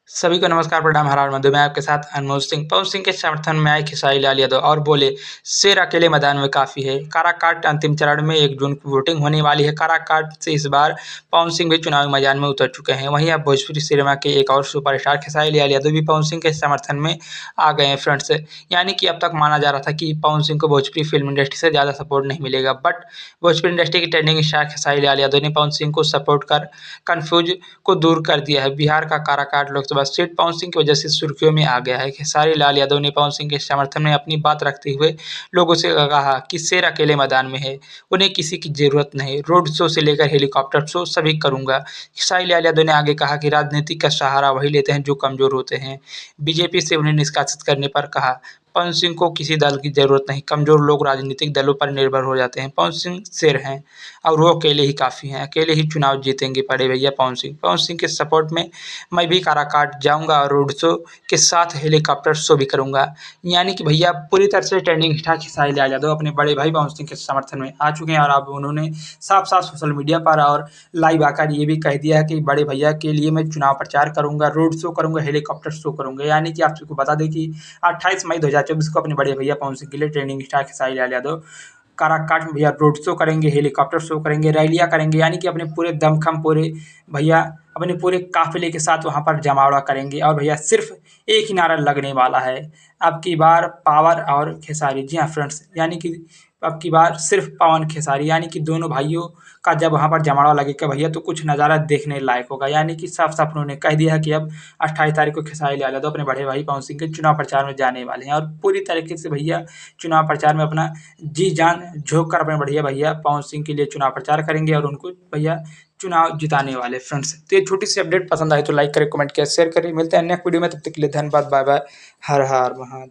सभी को नमस्कार, प्रणाम, हर हर महादेव। मैं आपके साथ अनमोल सिंह। पवन सिंह के समर्थन में आए खेसारी लाल यादव और बोले, शेर अकेले मैदान में काफी है। काराकाट अंतिम चरण में 1 जून को वोटिंग होने वाली है। काराकाट से इस बार पवन सिंह भी चुनावी मैदान में उतर चुके हैं। वहीं अब भोजपुरी सिनेमा के एक और सुपरस्टार खेसारी लाल यादव भी पवन सिंह के समर्थन में आ गए हैं फ्रेंड्स। यानी कि अब तक माना जा रहा था कि पवन सिंह को भोजपुरी फिल्म इंडस्ट्री से ज़्यादा सपोर्ट नहीं मिलेगा, बट भोजपुरी इंडस्ट्री की ट्रेंडिंग स्टार खेसारी लाल यादव ने पवन सिंह को सपोर्ट कर कन्फ्यूज को दूर कर दिया है। बिहार का काराकाट लोकसभा सीट पवन सिंह की वजह से सुर्खियों में आ गया है। खेसारी लाल यादव ने पवन सिंह के समर्थन में अपनी बात रखते हुए लोगों से कहा कि शेर अकेले मैदान में है, उन्हें किसी की जरूरत नहीं। रोड शो से लेकर हेलीकॉप्टर शो सभी करूंगा। खेसारी लाल यादव ने आगे कहा कि राजनीति का सहारा वही लेते हैं जो कमजोर होते हैं। बीजेपी से उन्हें निष्कासित करने पर कहा, पवन सिंह को किसी दल की जरूरत नहीं, कमजोर लोग राजनीतिक दलों पर निर्भर हो जाते हैं। पवन सिंह शेर हैं और वो अकेले ही काफ़ी हैं, अकेले ही चुनाव जीतेंगे बड़े भैया पवन सिंह। पवन सिंह के सपोर्ट में मैं भी काराकाट जाऊंगा और रोड शो के साथ हेलीकॉप्टर शो भी करूंगा। यानी कि भैया पूरी तरह से ट्रेंडिंग स्टार खेसारी लाल यादव अपने बड़े भाई पवन सिंह के समर्थन में आ चुके हैं और अब उन्होंने साफ साफ सोशल मीडिया पर और लाइव आकर ये भी कह दिया है कि बड़े भैया के लिए मैं चुनाव प्रचार करूंगा, रोड शो करूंगा, हेलीकॉप्टर शो करूंगा। यानी कि आप सबको बता दें कि 28 मई 2024 को अपने बड़े भैया पवन सिंह के लिए ट्रेंडिंग स्टार खेसारी लाल यादव काराकाट में भैया रोड शो करेंगे, हेलीकॉप्टर शो करेंगे, रैलियाँ करेंगे। यानी कि अपने पूरे दमखम पूरे भैया अपने पूरे काफिले के साथ वहाँ पर जमावड़ा करेंगे और भैया सिर्फ एक ही नारा लगने वाला है, अब की बार पावर और खेसारी। जी हाँ फ्रेंड्स, यानी कि अब की बार सिर्फ पवन खेसारी, यानी कि दोनों भाइयों का जब वहाँ पर जमावड़ा लगेगा भैया तो कुछ नज़ारा देखने लायक होगा। यानी कि साफ साफ उन्होंने कह दिया है कि अब 28 तारीख को खेसारी लाल यादव अपने बड़े भाई पवन सिंह के चुनाव प्रचार में जाने वाले हैं और पूरी तरीके से भैया चुनाव प्रचार में अपना जी जान झोंक कर अपने बढ़िया भैया पवन सिंह के लिए चुनाव प्रचार करेंगे और उनको भैया चुनाव जिताने वाले फ्रेंड्स। तो ये छोटी सी अपडेट पसंद आई तो लाइक करें, कमेंट करें, शेयर करें। मिलते हैं नेक्स्ट वीडियो में, तब तक के लिए धन्यवाद, बाय बाय, हर हर महादेव।